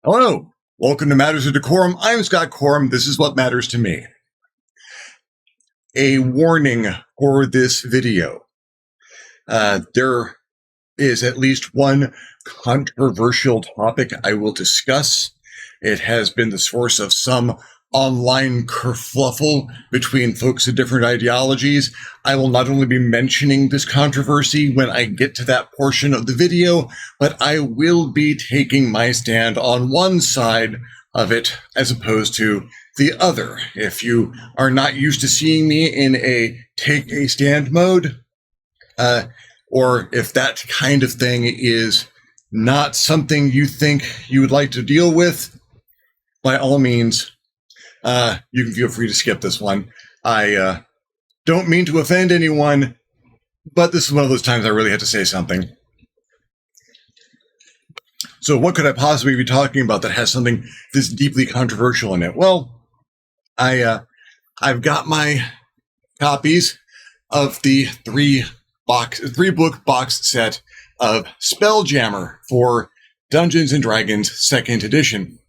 Hello, welcome to Matters of DeCorum. I'm Scott Corum. This is what matters to me. A warning for this video. There is at least one controversial topic I will discuss. It has been the source of some online kerfluffle between folks of different ideologies. I will not only be mentioning this controversy when I get to that portion of the video, but I will be taking my stand on one side of it as opposed to the other. If you are not used to seeing me in a take a stand mode, or if that kind of thing is not something you think you would like to deal with, by all means, you can feel free to skip this one. I don't mean to offend anyone, but this is one of those times I really had to say something. So what could I possibly be talking about that has something this deeply controversial in it? Well, I've got my copies of the three book box set of Spelljammer for Dungeons and Dragons 2nd edition.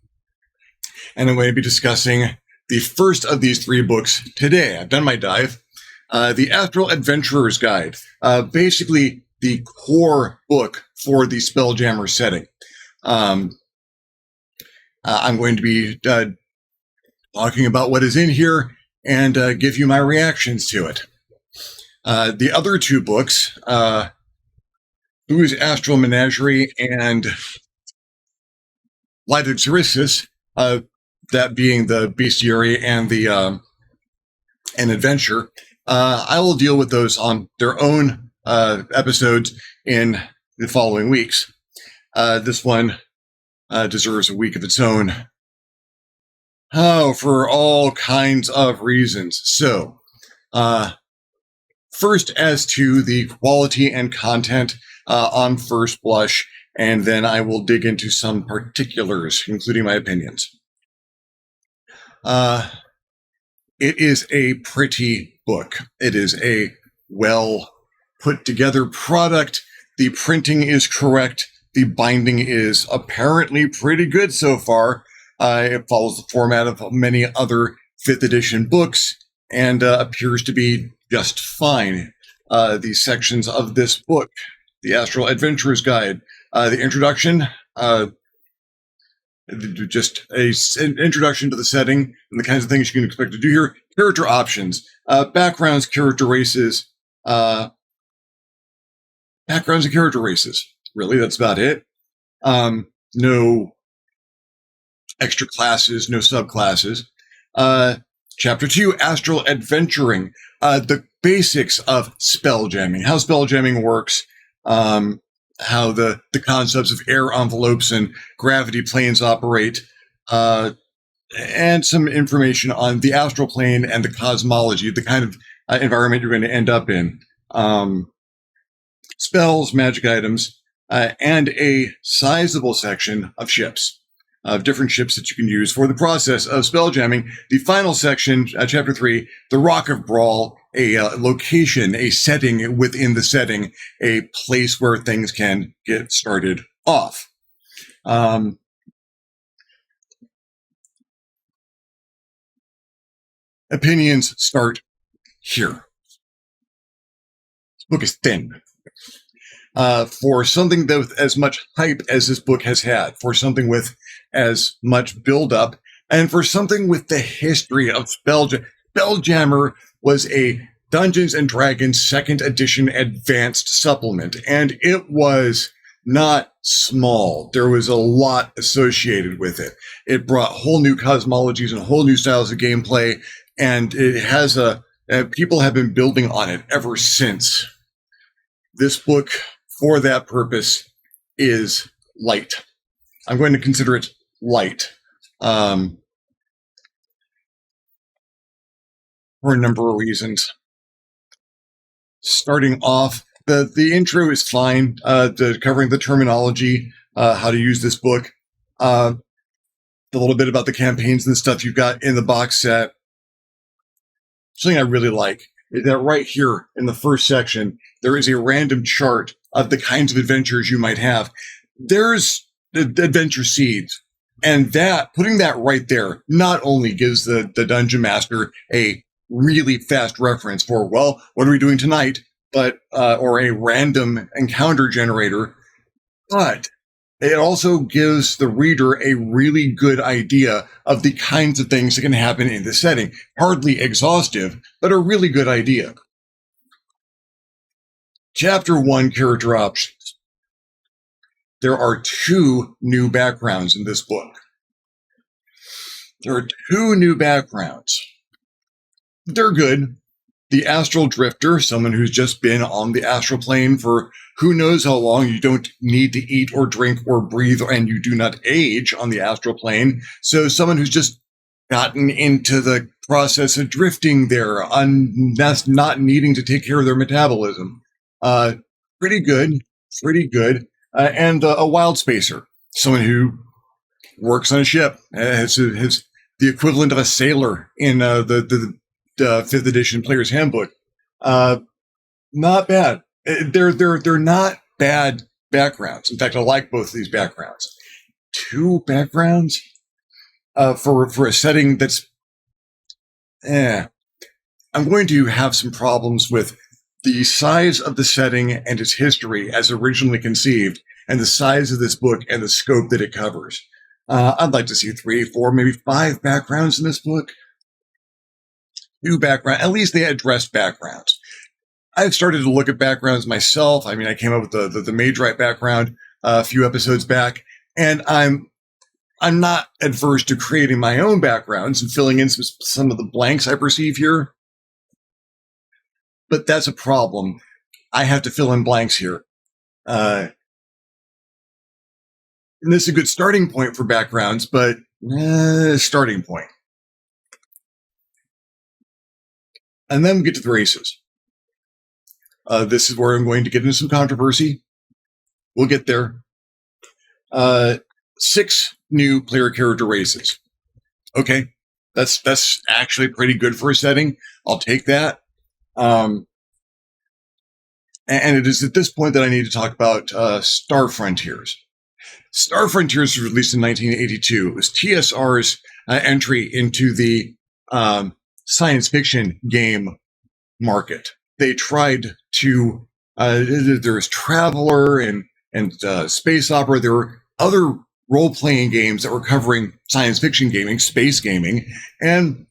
And I'm going to be discussing the first of these three books today. I've done my dive. The Astral Adventurer's Guide, basically the core book for the Spelljammer setting. I'm going to be talking about what is in here and give you my reactions to it. The other two books, Boo's Astral Menagerie and Light of Xerissus, that being the bestiary and the an adventure, I will deal with those on their own episodes in the following weeks. This one deserves a week of its own. Oh, for all kinds of reasons. So, first, as to the quality and content on first blush, and then I will dig into some particulars, including my opinions. It is a pretty book. It is a well put together product. The printing is correct. The binding is apparently pretty good so far. It follows the format of many other 5th edition books and appears to be just fine. The sections of this book, the Astral Adventurer's Guide, the introduction, just an introduction to the setting and the kinds of things you can expect to do here. Character options, backgrounds, character races, Really, that's about it. No extra classes, no subclasses. Chapter 2, Astral Adventuring, the basics of spelljamming, how spelljamming works, how the concepts of air envelopes and gravity planes operate, and some information on the astral plane and the cosmology, the kind of environment you're going to end up in. Spells, magic items, and a sizable section of ships, of different ships that you can use for the process of spelljamming. The final section, chapter 3, the Rock of Brawl, a location, a setting within the setting, a place where things can get started off. Opinions start here. This book is thin. For something that with as much hype as this book has had, for something with as much build-up, and for something with the history of Spelljammer was a Dungeons & Dragons 2nd edition advanced supplement, and it was not small. There was a lot associated with it. It brought whole new cosmologies and whole new styles of gameplay, and it has people have been building on it ever since. This book, for that purpose, is light. I'm going to consider it light. For a number of reasons. Starting off, the intro is fine, covering the terminology, how to use this book, a little bit about the campaigns and the stuff you've got in the box set. Something I really like is that right here in the first section, there is a random chart of the kinds of adventures you might have. There's adventure seeds And putting that right there, not only gives the dungeon master a really fast reference for, well, what are we doing tonight? But, or a random encounter generator, but it also gives the reader a really good idea of the kinds of things that can happen in the setting. Hardly exhaustive, but a really good idea. Chapter 1, Character Options. There are 2 new backgrounds in this book. There are 2 new backgrounds. They're good. The Astral Drifter, someone who's just been on the astral plane for who knows how long. You don't need to eat or drink or breathe, and you do not age on the astral plane. So someone who's just gotten into the process of drifting there, not needing to take care of their metabolism. Pretty good. And a Wild Spacer, someone who works on a ship, has the equivalent of a sailor in the 5th edition Player's Handbook. Not bad. They're not bad backgrounds. In fact, I like both of these backgrounds. 2 backgrounds for a setting that's I'm going to have some problems with the size of the setting and its history as originally conceived, and the size of this book and the scope that it covers. I'd like to see 3, 4, maybe 5 backgrounds in this book. 2 backgrounds. At least they addressed backgrounds. I've started to look at backgrounds myself. I mean, I came up with the Mage-Right background a few episodes back, and I'm not adverse to creating my own backgrounds and filling in some of the blanks I perceive here. But that's a problem. I have to fill in blanks here. And this is a good starting point for backgrounds, but starting point. And then we get to the races. This is where I'm going to get into some controversy. We'll get there. 6 new player character races. Okay, that's actually pretty good for a setting. I'll take that. And it is at this point that I need to talk about Star Frontiers. Star Frontiers was released in 1982. It was TSR's entry into the science fiction game market. They tried to, there was Traveler and Space Opera. There were other role-playing games that were covering science fiction gaming, space gaming, and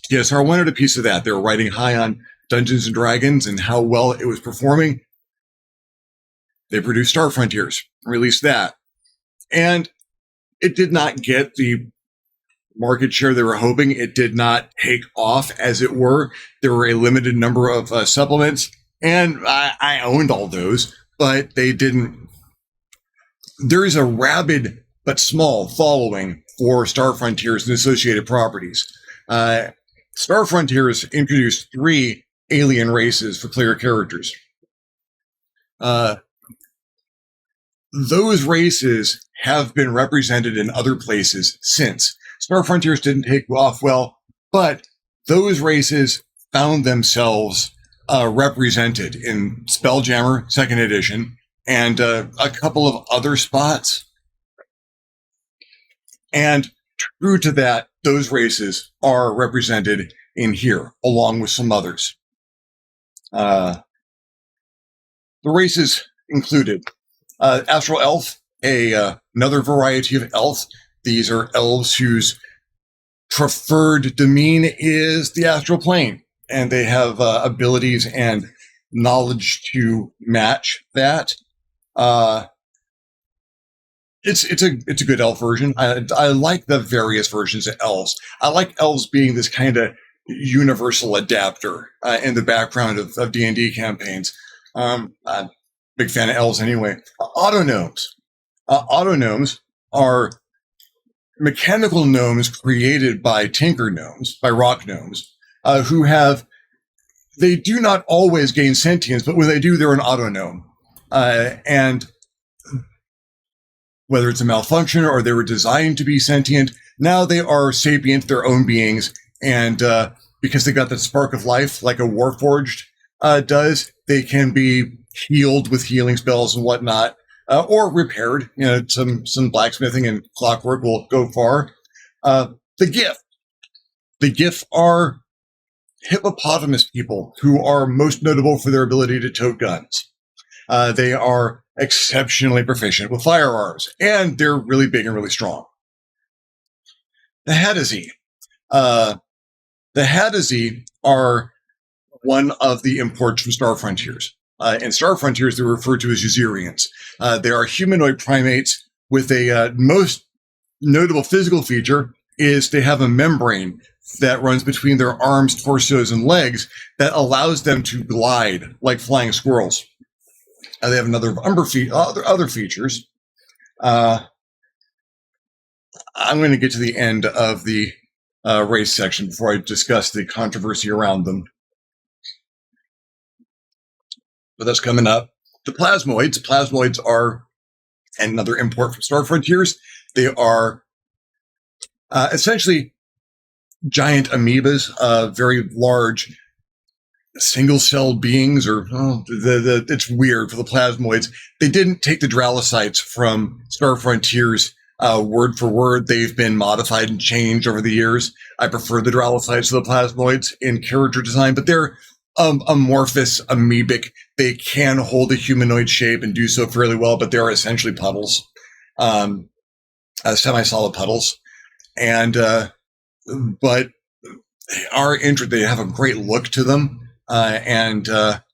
TSR wanted a piece of that. They were riding high on Dungeons and Dragons and how well it was performing. They produced Star Frontiers, released that. And it did not get the market share they were hoping. It did not take off, as it were. There were a limited number of supplements, and I owned all those, but they didn't. There is a rabid but small following for Star Frontiers and associated properties. Star Frontiers introduced 3 alien races for player characters. Those races have been represented in other places since. Star Frontiers didn't take off well, but those races found themselves represented in Spelljammer 2nd edition and a couple of other spots. And true to that, those races are represented in here, along with some others. The races included Astral Elf, another variety of elf. These are elves whose preferred domain is the astral plane, and they have abilities and knowledge to match that. It's a good elf version. I like the various versions of elves. I like elves being this kind of universal adapter in the background of D&D campaigns. I'm a big fan of elves anyway. Autognomes. Autognomes are mechanical gnomes created by tinker gnomes, by rock gnomes, who they do not always gain sentience, but when they do, they're an autognome. And whether it's a malfunction or they were designed to be sentient, now they are sapient, their own beings, and because they got that spark of life like a Warforged does, they can be healed with healing spells and whatnot. or repaired. Some blacksmithing and clockwork will go far. The Gif are hippopotamus people who are most notable for their ability to tote guns. They are exceptionally proficient with firearms, and they're really big and really strong. The Hadazee. The Hadazee are one of the imports from Star Frontiers. In Star Frontiers, they're referred to as Usurians. They are humanoid primates with a most notable physical feature is they have a membrane that runs between their arms, torsos, and legs that allows them to glide like flying squirrels. They have other features. I'm going to get to the end of the race section before I discuss the controversy around them. But that's coming up. The Plasmoids. Plasmoids are another import from Star Frontiers. They are essentially giant amoebas, very large single-celled beings, or it's weird for the Plasmoids. They didn't take the Drallocytes from Star Frontiers word for word. They've been modified and changed over the years. I prefer the Drallocytes to the Plasmoids in character design, but they're amorphous, amoebic. They can hold a humanoid shape and do so fairly well, but they're essentially puddles, semi-solid puddles. And but they are they have a great look to them, and they're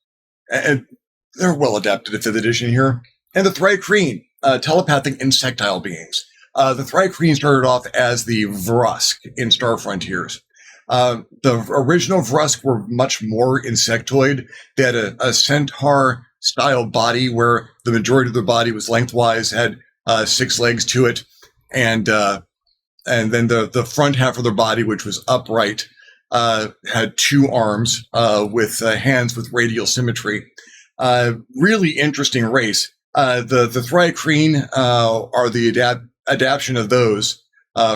well adapted to 5th edition here. And the Thri-kreen, telepathic insectile beings. The Thri-kreen started off as the Vrusk in Star Frontiers. The original Vrusk were much more insectoid. They had a centaur-style body where the majority of their body was lengthwise, had 6 legs to it, and then the front half of their body, which was upright, had 2 arms with hands with radial symmetry. Really interesting race. The Thri-kreen are the adaptation of those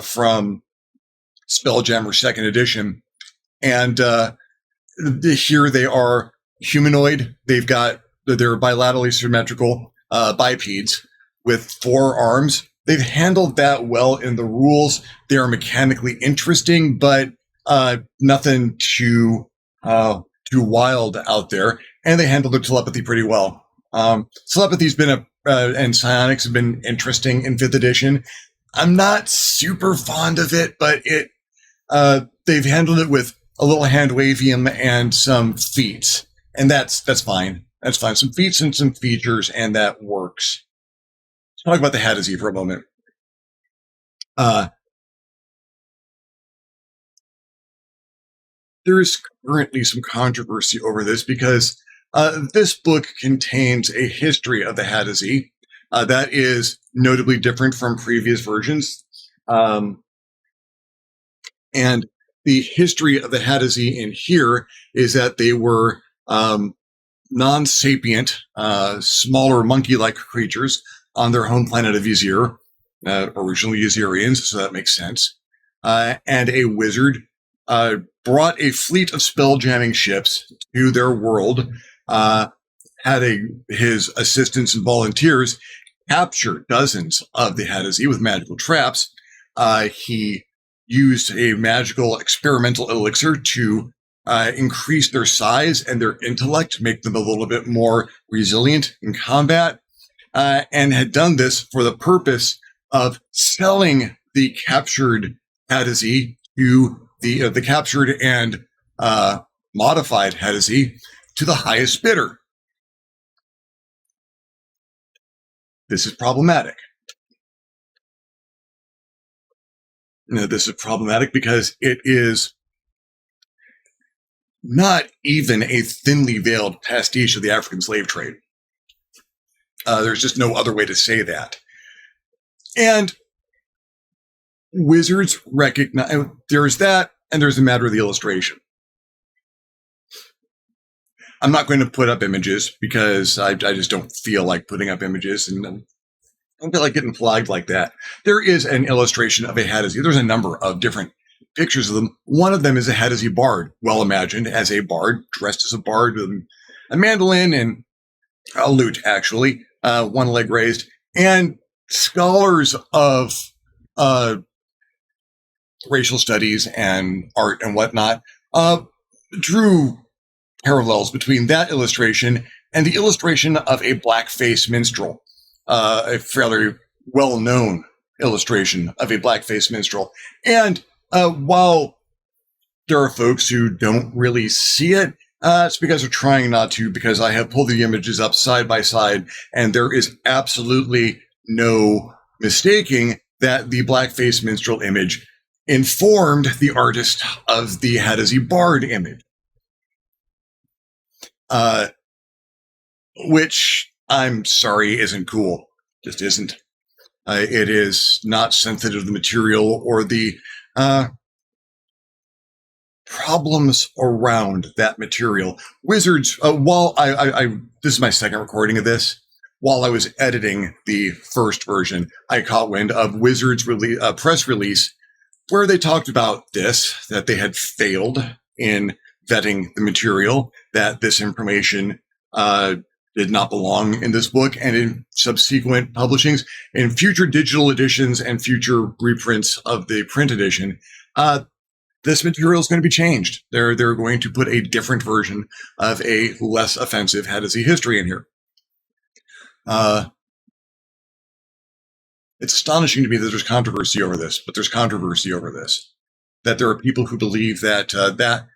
from Spelljammer 2nd edition. And here they are humanoid. They're bilaterally symmetrical bipeds with 4 arms. They've handled that well in the rules. They are mechanically interesting, but nothing too wild out there. And they handle their telepathy pretty well. Telepathy's been and psionics have been interesting in 5th edition. I'm not super fond of it, but they've handled it with a little hand wavium and some feats, and that's fine. That's fine. Some feats and some features, and that works. Let's talk about the Hadazee for a moment. There is currently some controversy over this because this book contains a history of the Hadazee that is notably different from previous versions. And the history of the Hadazee in here is that they were non-sapient, smaller monkey-like creatures on their home planet of Ysir, originally Ysirians, so that makes sense. And a wizard brought a fleet of spell-jamming ships to their world, had his assistants and volunteers capture dozens of the Hadazee with magical traps. He used a magical experimental elixir to increase their size and their intellect, make them a little bit more resilient in combat, and had done this for the purpose of selling the captured Hadazee to the captured and modified Hadazee to the highest bidder. This is problematic. This is problematic because it is not even a thinly veiled pastiche of the African slave trade. There's just no other way to say that. And wizards recognize there's that, and there's the matter of the illustration. I'm not going to put up images because I just don't feel like putting up images, and I don't feel like getting flagged like that. There is an illustration of a Hadazee. There's a number of different pictures of them. One of them is a Hadazee bard, well imagined as a bard, dressed as a bard with a mandolin and a lute, actually. one leg raised, and scholars of racial studies and art and whatnot drew parallels between that illustration and the illustration of a blackface minstrel, a fairly well-known illustration of a blackface minstrel. And while there are folks who don't really see it, it's because they're trying not to, because I have pulled the images up side by side, and there is absolutely no mistaking that the blackface minstrel image informed the artist of the Hadazee Bard image. Which, I'm sorry, isn't cool. Just isn't. It is not sensitive to the material or the problems around that material. Wizards, while this is my second recording of this, while I was editing the first version, I caught wind of Wizards' press release where they talked about this, that they had failed in vetting the material, that this information did not belong in this book, and in subsequent publishings, in future digital editions and future reprints of the print edition, this material is going to be changed. They're going to put a different version of a less offensive Hadazee history in here. It's astonishing to me that there's controversy over this, but there's controversy over this. That there are people who believe that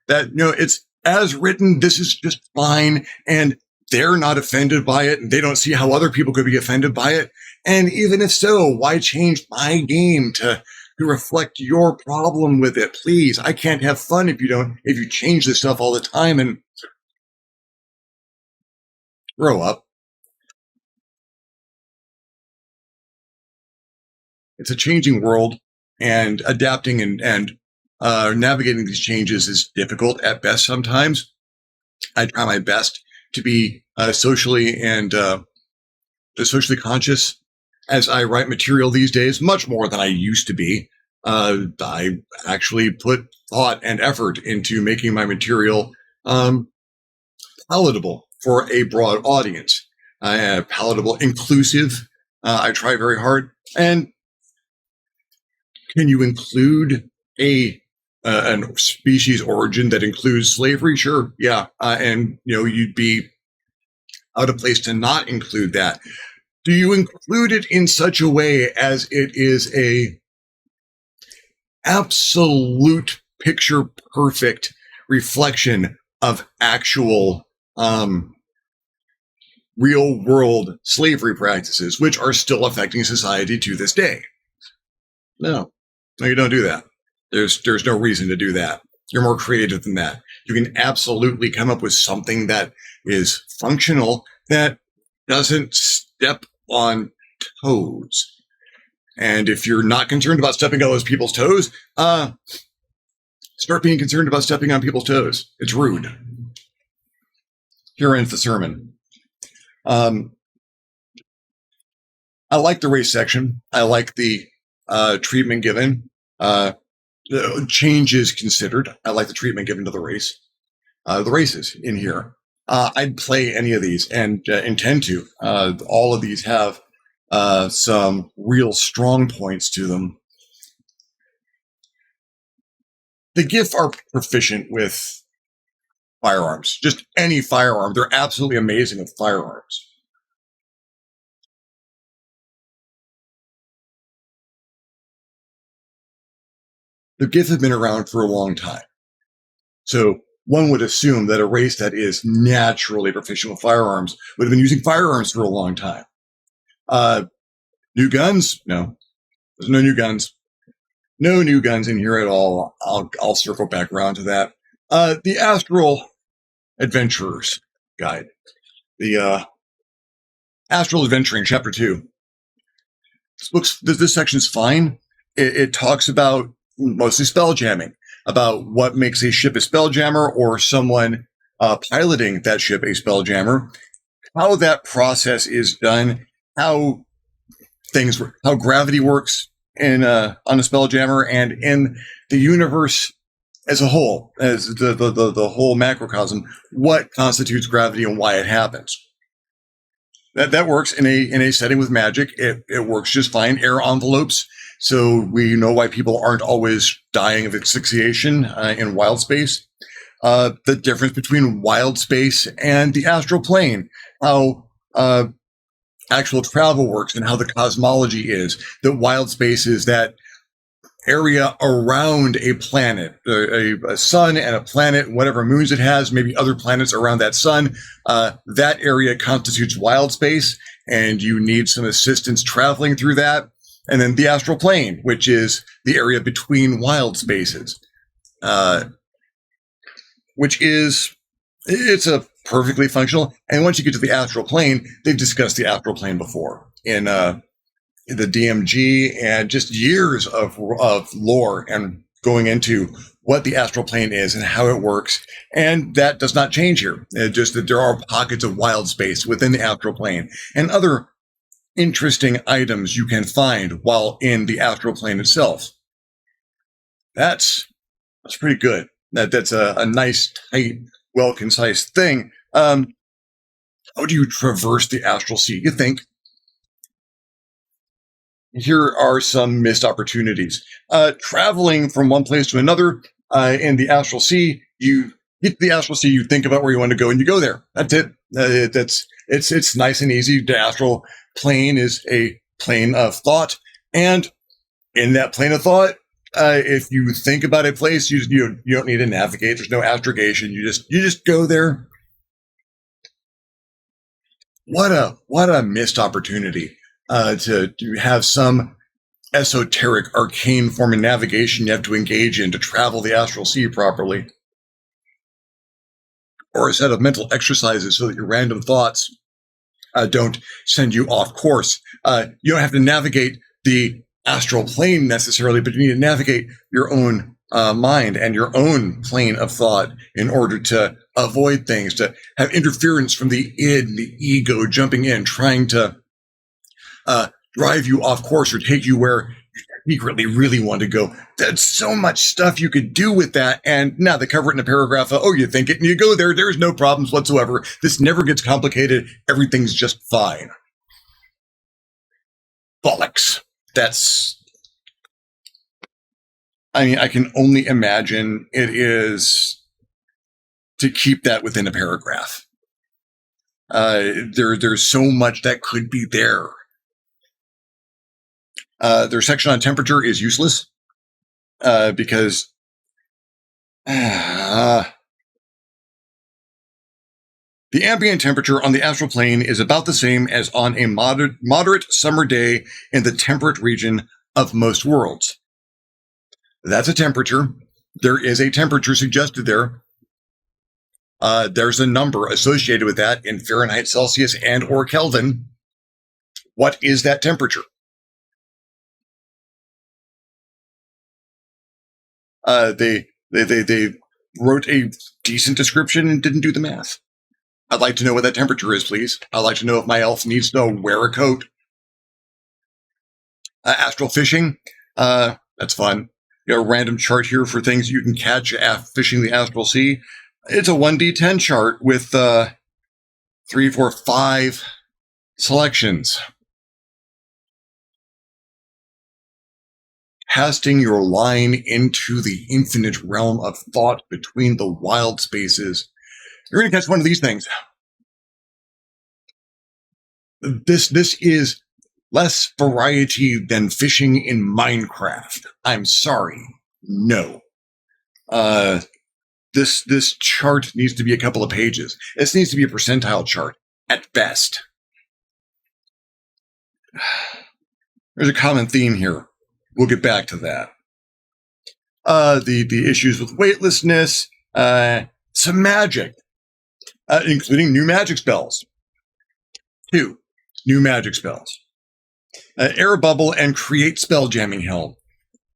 it's as written, this is just fine, and they're not offended by it, and they don't see how other people could be offended by it. And even if so, why change my game to reflect your problem with it? Please, I can't have fun if you change this stuff all the time. And grow up. It's a changing world, and adapting and navigating these changes is difficult at best sometimes. I try my best to be socially conscious as I write material these days, much more than I used to be. I actually put thought and effort into making my material palatable for a broad audience. Palatable, inclusive. I try very hard. And can you include a species origin that includes slavery? Sure, yeah. And you'd be out of place to not include that. Do you include it in such a way as it is a absolute picture perfect reflection of actual real world slavery practices, which are still affecting society to this day? No, you don't do that. There's no reason to do that. You're more creative than that. You can absolutely come up with something that is functional, that doesn't step on toes. And if you're not concerned about stepping on those people's toes, start being concerned about stepping on people's toes. It's rude. Here ends the sermon. I like the race section. I like the treatment given. Changes considered. I like the treatment given to the races in here. I'd play any of these and intend to. All of these have some real strong points to them. The GIF are proficient with firearms. Just any firearm. They're absolutely amazing with firearms. The GIF have been around for a long time. So one would assume that a race that is naturally proficient with firearms would have been using firearms for a long time. New guns? No. There's no new guns. No new guns in here at all. I'll circle back around to that. The Astral Adventurers Guide. The Astral Adventuring, Chapter 2. This section's fine. It talks about mostly spelljamming, about what makes a ship a spelljammer, or someone piloting that ship a spelljammer, how that process is done, how gravity works on a spelljammer, and in the universe as a whole, as the whole macrocosm, what constitutes gravity and why it happens. that works in a setting with magic. It works just fine. Air envelopes, so we know why people aren't always dying of asphyxiation in wild space. The difference between wild space and the astral plane, how actual travel works, and how the cosmology is. That wild space is that area around a planet, a sun and a planet, whatever moons it has, maybe other planets around that sun. That area constitutes wild space, and you need some assistance traveling through that. And then the astral plane, which is the area between wild spaces, which is, it's a perfectly functional. And once you get to the astral plane, they've discussed the astral plane before in the DMG, and just years of lore and going into what the astral plane is and how it works. And that does not change here. Just that there are pockets of wild space within the astral plane and other interesting items you can find while in the astral plane itself. That's pretty good. That's a nice, tight, well concise thing. How do you traverse the astral sea? You think. Here are some missed opportunities. Traveling from one place to another in the astral sea, you get to the astral sea, you think about where you want to go, and you go there. That's it. It's nice and easy. The astral plane is a plane of thought, and in that plane of thought, if you think about a place, you don't need to navigate. There's no astrogation. You just go there. What a missed opportunity. To have some esoteric, arcane form of navigation you have to engage in to travel the astral sea properly. Or a set of mental exercises so that your random thoughts don't send you off course. You don't have to navigate the astral plane necessarily, but you need to navigate your own mind and your own plane of thought in order to avoid things, to have interference from the id and the ego jumping in, trying to drive you off course or take you where you secretly really want to go. There's so much stuff you could do with that. And now they cover it in a paragraph of, you think it and you go there. There's no problems whatsoever. This never gets complicated. Everything's just fine. Bollocks. I can only imagine it is to keep that within a paragraph. There's so much that could be there. Their section on temperature is useless because the ambient temperature on the astral plane is about the same as on a moderate summer day in the temperate region of most worlds. That's a temperature. There is a temperature suggested there. There's a number associated with that in Fahrenheit, Celsius, and or Kelvin. What is that temperature? They wrote a decent description and didn't do the math. I'd like to know what that temperature is, please. I'd like to know if my elf needs to wear a coat. Astral fishing, that's fun. You got a random chart here for things you can catch fishing the astral sea. It's a 1d10 chart with 3, 4, 5 selections. Casting your line into the infinite realm of thought between the wild spaces. You're going to catch one of these things. This is less variety than fishing in Minecraft. I'm sorry. No. This chart needs to be a couple of pages. This needs to be a percentile chart at best. There's a common theme here. We'll get back to that. The issues with weightlessness, some magic, including new magic spells. 2 new magic spells. Air Bubble and Create Spelljamming Helm.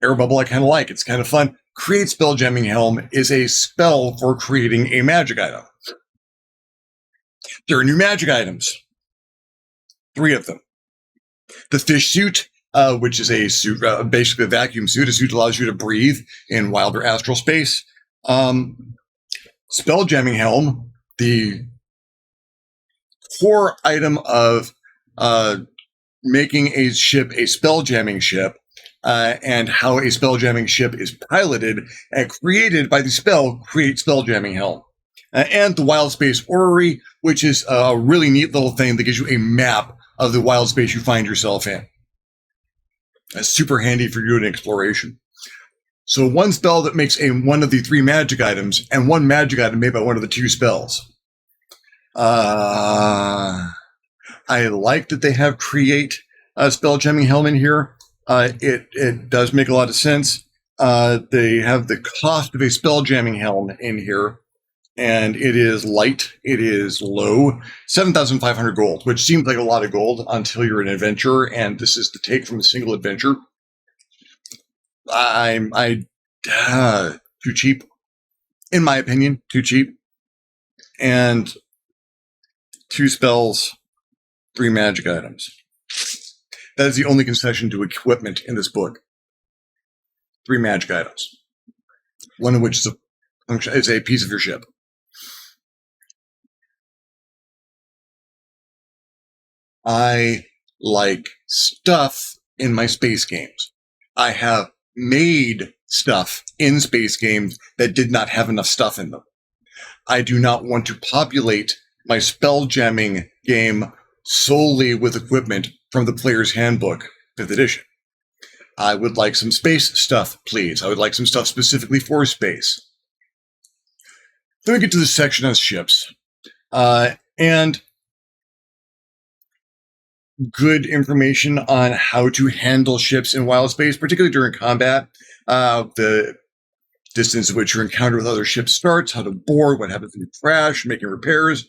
Air Bubble I kind of like. It's kind of fun. Create Spelljamming Helm is a spell for creating a magic item. There are new magic items. 3 of them. The Fish Suit, which is a suit, basically a vacuum suit. A suit allows you to breathe in wilder astral space. Spelljamming Helm, the core item of making a ship a spelljamming ship, and how a spelljamming ship is piloted and created by the spell Create Spelljamming Helm. And the Wild Space Orrery, which is a really neat little thing that gives you a map of the wild space you find yourself in. That's super handy for doing exploration. So one spell that makes one of the 3 magic items, and one magic item made by one of the 2 spells. I like that they have Create Spelljamming Helm in here. It does make a lot of sense. They have the cost of a Spelljamming Helm in here, and it is light. It is low, 7,500 gold, which seems like a lot of gold until you're an adventurer, and this is the take from a single adventure. Too cheap, in my opinion, too cheap. And 2 spells, 3 magic items. That is the only concession to equipment in this book. 3 magic items. One of which is a piece of your ship. I like stuff in my space games. I have made stuff in space games that did not have enough stuff in them. I do not want to populate my spelljamming game solely with equipment from the Player's Handbook, 5th edition. I would like some space stuff, please. I would like some stuff specifically for space. Then we get to the section on ships. And good information on how to handle ships in wild space, particularly during combat. The distance at which your encounter with other ships starts, how to board, what happens when you crash, making repairs.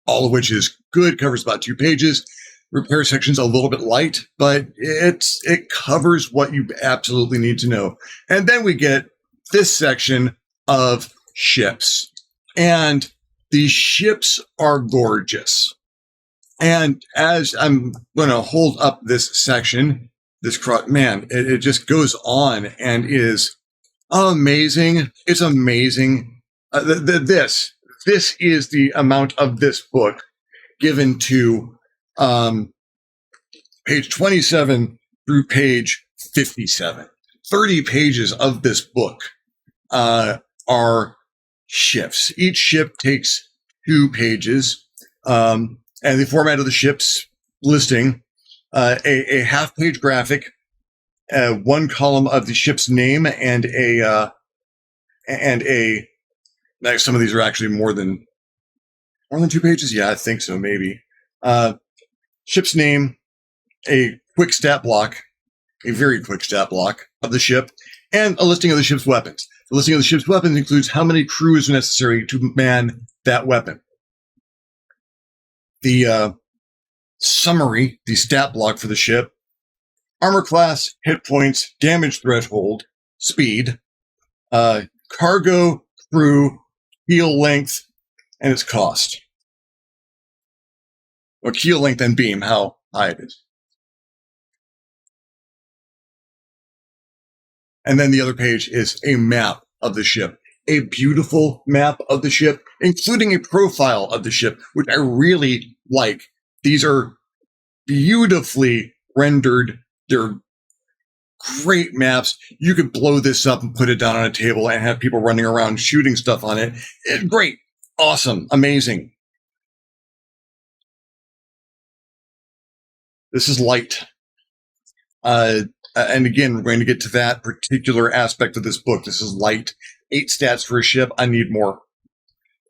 All of which is good, covers about 2 pages. Repair section's a little bit light, but it covers what you absolutely need to know. And then we get this section of ships. And the ships are gorgeous. And as I'm going to hold up this section, it just goes on and is amazing. It's amazing. This is the amount of this book given to page 27 through page 57. 30 pages of this book are ships. Each ship takes 2 pages. And the format of the ship's listing, a half-page graphic, 1 column of the ship's name, and some of these are actually more than 2 pages. Yeah, I think so, maybe. Ship's name, a quick stat block, a very quick stat block of the ship, and a listing of the ship's weapons. The listing of the ship's weapons includes how many crews are necessary to man that weapon. The summary, the stat block for the ship: armor class, hit points, damage threshold, speed, cargo, crew, keel length, and its cost. Or keel length and beam, how high it is. And then the other page is a map of the ship. A beautiful map of the ship, including a profile of the ship, which I really like. These are beautifully rendered. They're great maps. You could blow this up and put it down on a table and have people running around shooting stuff on it. It's great. Awesome. Amazing. This is light. And again, we're going to get to that particular aspect of this book. This is light. 8 stats for a ship. I need more.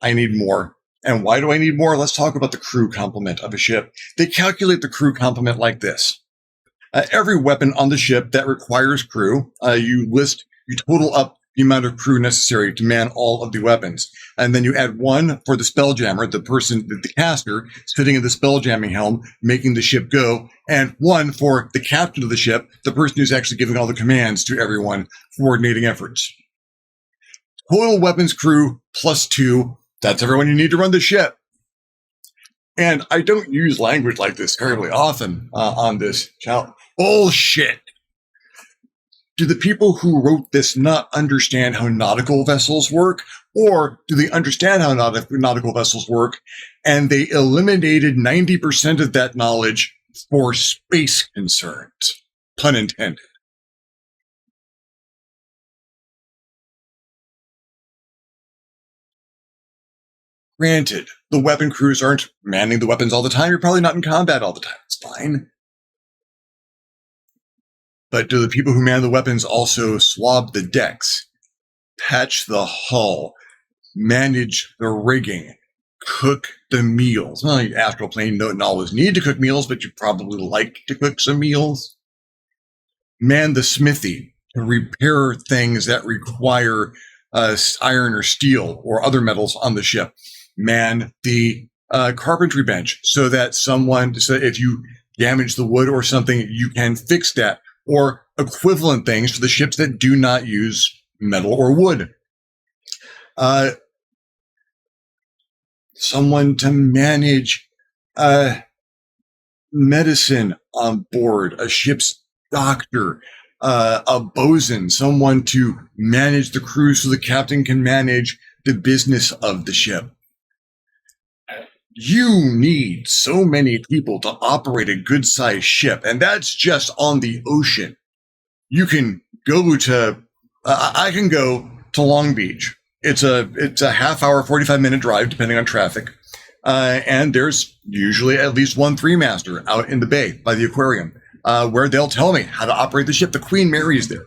And why do I need more? Let's talk about the crew complement of a ship. They calculate the crew complement like this. Every weapon on the ship that requires crew, you total up the amount of crew necessary to man all of the weapons. And then you add 1 for the spelljammer, the caster, sitting in the spelljamming helm, making the ship go, and 1 for the captain of the ship, the person who's actually giving all the commands to everyone, coordinating efforts. Total weapons crew plus 2. That's everyone you need to run the ship. And I don't use language like this terribly often on this channel. Bullshit. Do the people who wrote this not understand how nautical vessels work? Or do they understand how nautical vessels work and they eliminated 90% of that knowledge for space concerns. Pun intended. Granted, the weapon crews aren't manning the weapons all the time. You're probably not in combat all the time. It's fine. But do the people who man the weapons also swab the decks, patch the hull, manage the rigging, cook the meals? Well, astral plane don't always need to cook meals, but you probably like to cook some meals. Man the smithy to repair things that require iron or steel or other metals on the ship. Man the carpentry bench so that if you damage the wood or something, you can fix that, or equivalent things for the ships that do not use metal or wood. Someone to manage medicine on board, a ship's doctor, a bosun, someone to manage the crew so the captain can manage the business of the ship. You need so many people to operate a good-sized ship, and that's just on the ocean. You can go to, I can go to Long Beach. It's a half-hour, 45-minute drive, depending on traffic. And there's usually at least one three-master out in the bay by the aquarium, where they'll tell me how to operate the ship. The Queen Mary is there.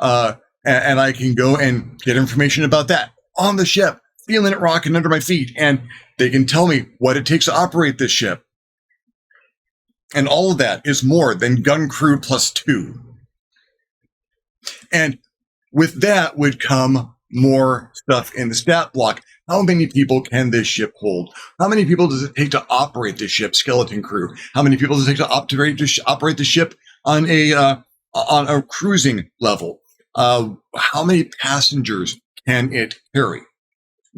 And I can go and get information about that on the ship, feeling it rocking under my feet. And they can tell me what it takes to operate this ship. And all of that is more than gun crew plus 2. And with that would come more stuff in the stat block. How many people can this ship hold? How many people does it take to operate this ship, skeleton crew? How many people does it take to operate the ship on a cruising level? How many passengers can it carry?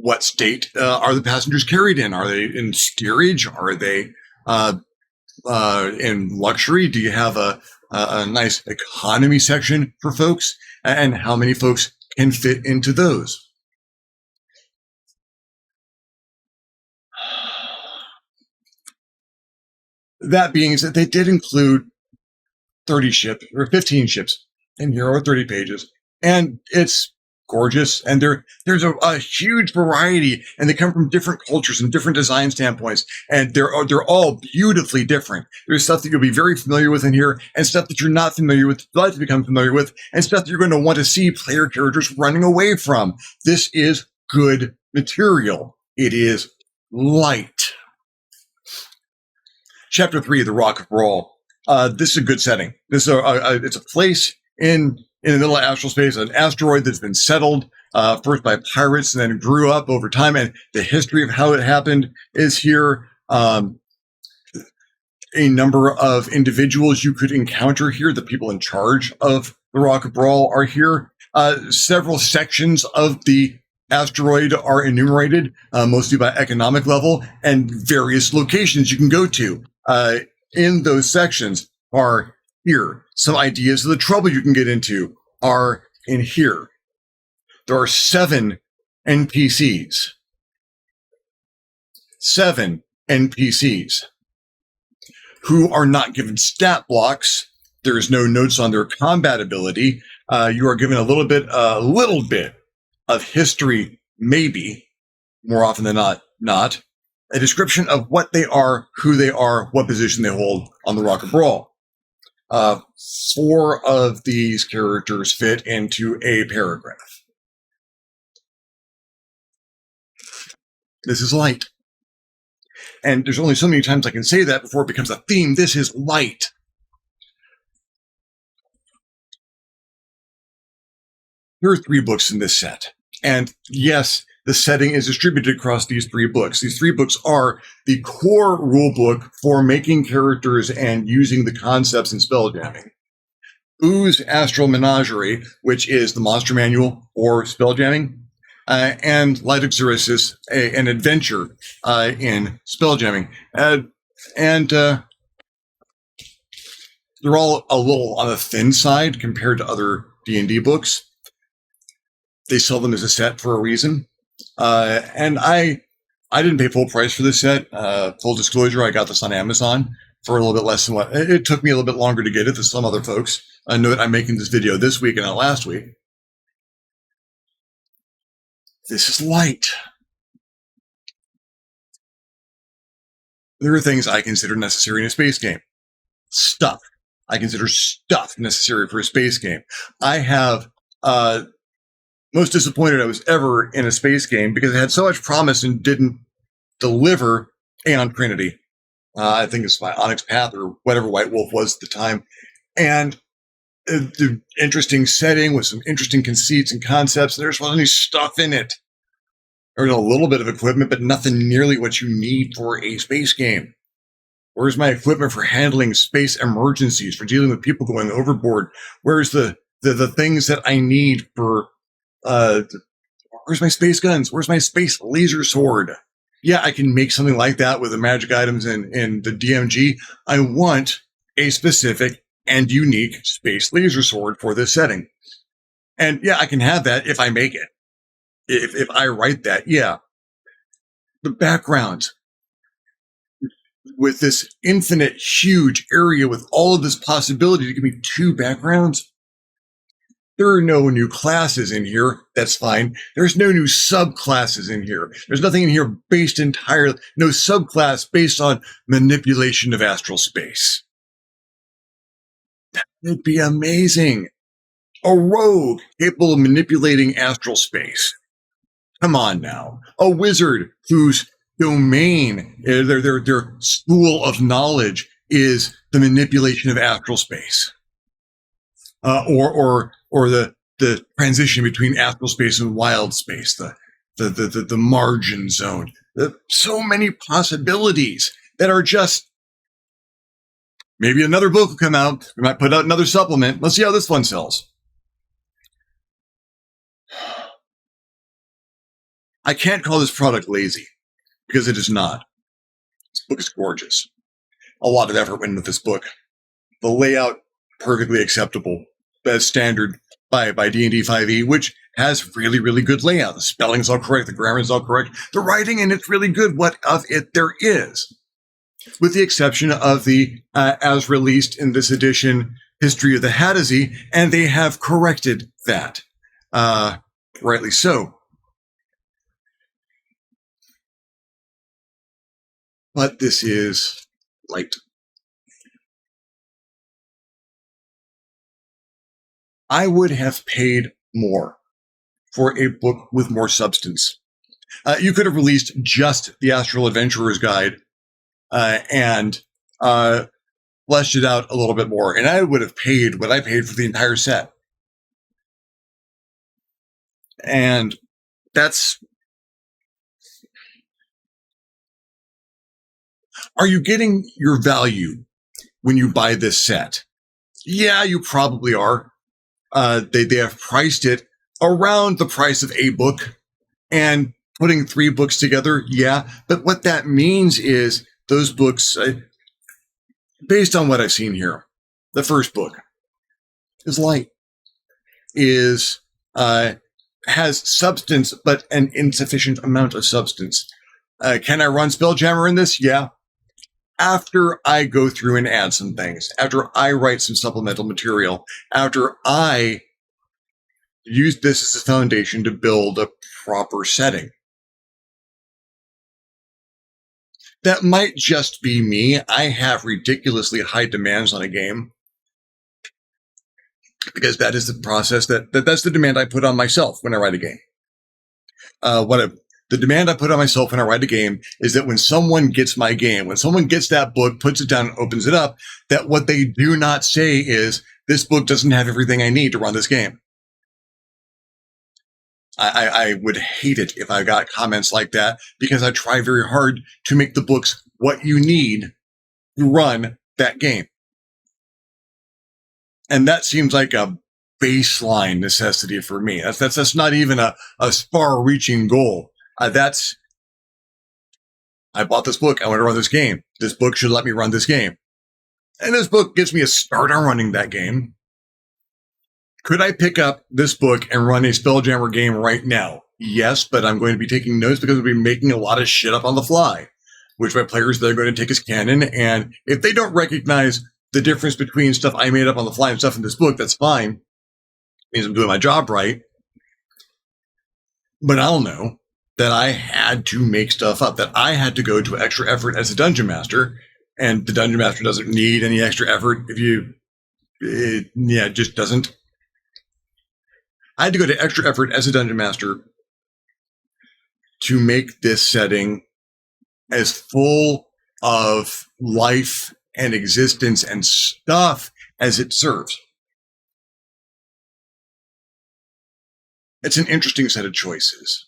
What state are the passengers carried in? Are they in steerage? Are they in luxury? Do you have a nice economy section for folks? And how many folks can fit into those? That being said, they did include 30 ships or 15 ships in here, or 30 pages, and it's gorgeous. And there's a huge variety, and they come from different cultures and different design standpoints, and they're all beautifully different. There's stuff that you'll be very familiar with in here, and stuff that you're not familiar with, you'd like to become familiar with, and stuff that you're going to want to see player characters running away from. This is good material. It is light. Chapter 3, The Rock of Brawl. This is a good setting. This is it's a place in the middle of astral space, an asteroid that's been settled first by pirates and then grew up over time. And the history of how it happened is here. A number of individuals you could encounter here. The people in charge of the Rock of Brawl are here. Several sections of the asteroid are enumerated, mostly by economic level, and various locations you can go to. In those sections are here. Some ideas of the trouble you can get into are in here. There are 7 NPCs. 7 NPCs who are not given stat blocks. There is no notes on their combat ability. You are given a little bit of history, maybe, more often than not. A description of what they are, who they are, what position they hold on the Rock of Brawl. 4 of these characters fit into a paragraph. This is light. And there's only so many times I can say that before it becomes a theme. This is light. There are 3 books in this set. And yes, the setting is distributed across these 3 books. These 3 books are the core rule book for making characters and using the concepts in spelljamming. Ooze Astral Menagerie, which is the monster manual for spelljamming, and Light Exorcism, an adventure in spelljamming. And they're all a little on the thin side compared to other D&D books. They sell them as a set for a reason. And I I didn't pay full price for this set. Full disclosure, I got this on Amazon for a little bit less than what it took me a little bit longer to get it than some other folks. I know that I'm making this video this week and not last week. This is light. There are things I consider necessary in a space game. Stuff. I consider stuff necessary for a space game. I have most disappointed I was ever in a space game because it had so much promise and didn't deliver Aeon Trinity. I think it's by Onyx Path or whatever White Wolf was at the time. And the interesting setting with some interesting conceits and concepts. There just wasn't any stuff in it. There was a little bit of equipment, but nothing nearly what you need for a space game. Where's my equipment for handling space emergencies, for dealing with people going overboard? Where's the things that I need for, where's my space guns? Where's my space laser sword? Yeah, I can make something like that with the magic items in the DMG. I want a specific and unique space laser sword for this setting. And yeah, I can have that if I make it. If I write that, yeah. The background with this infinite, huge area with all of this possibility to give me 2 backgrounds. There are no new classes in here. That's fine. There's no new subclasses in here. There's nothing in here based entirely, no subclass based on manipulation of astral space. That would be amazing. A rogue capable of manipulating astral space. Come on now. A wizard whose domain, their school of knowledge is the manipulation of astral space. Or the transition between astral space and wild space, the margin zone. So many possibilities that are just, maybe another book will come out. We might put out another supplement. Let's see how this one sells. I can't call this product lazy because it is not. This book is gorgeous. A lot of effort went into this book. The layout, perfectly acceptable as standard by D&D 5e, which has really, really good layout. The spelling's all correct. The grammar is all correct. The writing in it's really good. What of it there is. With the exception of the, as released in this edition, History of the Hadesy, and they have corrected that. Rightly so. But this is light. I would have paid more for a book with more substance. You could have released just the Astral Adventurer's Guide and fleshed it out a little bit more, and I would have paid what I paid for the entire set. And that's... Are you getting your value when you buy this set? Yeah, you probably are. They have priced it around the price of a book, and putting 3 books together, yeah. But what that means is those books, based on what I've seen here, the first book is light, has substance, but an insufficient amount of substance. Can I run Spelljammer in this? Yeah. After I go through and add some things, after I write some supplemental material, after I use this as a foundation to build a proper setting. That might just be me. I have ridiculously high demands on a game because that is the process that's the demand I put on myself when I write a game. The demand I put on myself when I write a game is that when someone gets my game, when someone gets that book, puts it down and opens it up, that what they do not say is, this book doesn't have everything I need to run this game. I would hate it if I got comments like that, because I try very hard to make the books what you need to run that game. And that seems like a baseline necessity for me. That's not even a far-reaching goal. I bought this book. I want to run this game. This book should let me run this game. And this book gives me a start on running that game. Could I pick up this book and run a Spelljammer game right now Yes, but I'm going to be taking notes because I'll be making a lot of shit up on the fly, which my players, they're going to take as canon. And if they don't recognize the difference between stuff I made up on the fly and stuff in this book, that's fine. It means I'm doing my job right. But I'll know that I had to make stuff up, that I had to go to extra effort as a dungeon master, and the dungeon master doesn't need any extra effort it just doesn't. I had to go to extra effort as a dungeon master to make this setting as full of life and existence and stuff as it serves. It's an interesting set of choices.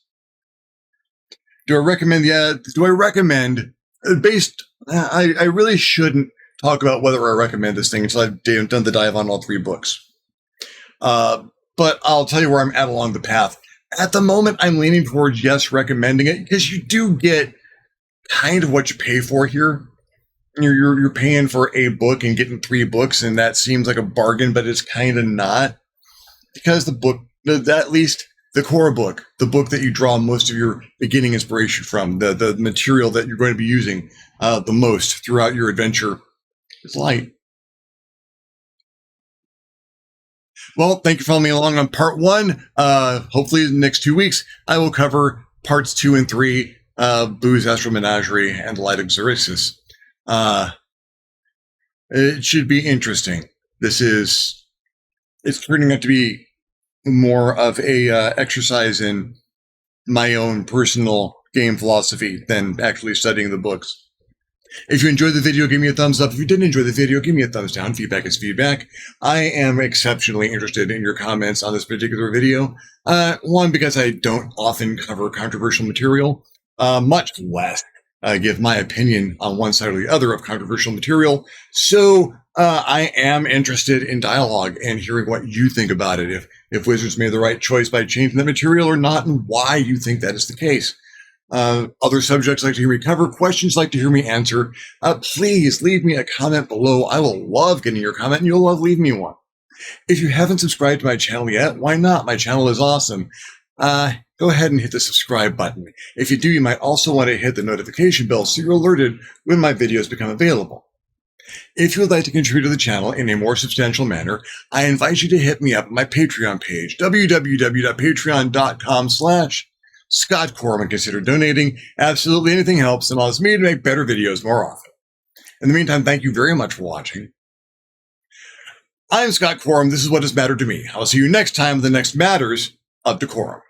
Do I recommend? Yeah. Do I recommend? I really shouldn't talk about whether I recommend this thing until I've done the dive on all 3 books. But I'll tell you where I'm at along the path. At the moment, I'm leaning towards yes, recommending it, because you do get kind of what you pay for here. You're paying for a book and getting 3 books, and that seems like a bargain, but it's kind of not, because the book, at least the core book, the book that you draw most of your beginning inspiration from, the material that you're going to be using the most throughout your adventure, is light. Well, thank you for following me along on part 1. Hopefully, in the next 2 weeks, I will cover parts 2 and 3, Boo's Astral Menagerie and Light of Xerxes. It should be interesting. It's turning out to be more of a exercise in my own personal game philosophy than actually studying the books. If you enjoyed the video, give me a thumbs up. If you didn't enjoy the video, give me a thumbs down. Feedback is feedback. I am exceptionally interested in your comments on this particular video. One, because I don't often cover controversial material, much less give my opinion on one side or the other of controversial material. So I am interested in dialogue and hearing what you think about it. If Wizards made the right choice by changing the material or not, and why you think that is the case. Other subjects like to hear me cover, questions like to hear me answer, please leave me a comment below. I will love getting your comment, and you'll love leaving me one. If you haven't subscribed to my channel yet, why not? My channel is awesome. Go ahead and hit the subscribe button. If you do, you might also want to hit the notification bell so you're alerted when my videos become available. If you would like to contribute to the channel in a more substantial manner, I invite you to hit me up at my Patreon page, www.patreon.com/ScottCorum, and consider donating. Absolutely anything helps and allows me to make better videos more often. In the meantime, thank you very much for watching. I'm Scott Corum. This is what has mattered to me. I'll see you next time with the next Matters of DeCorum.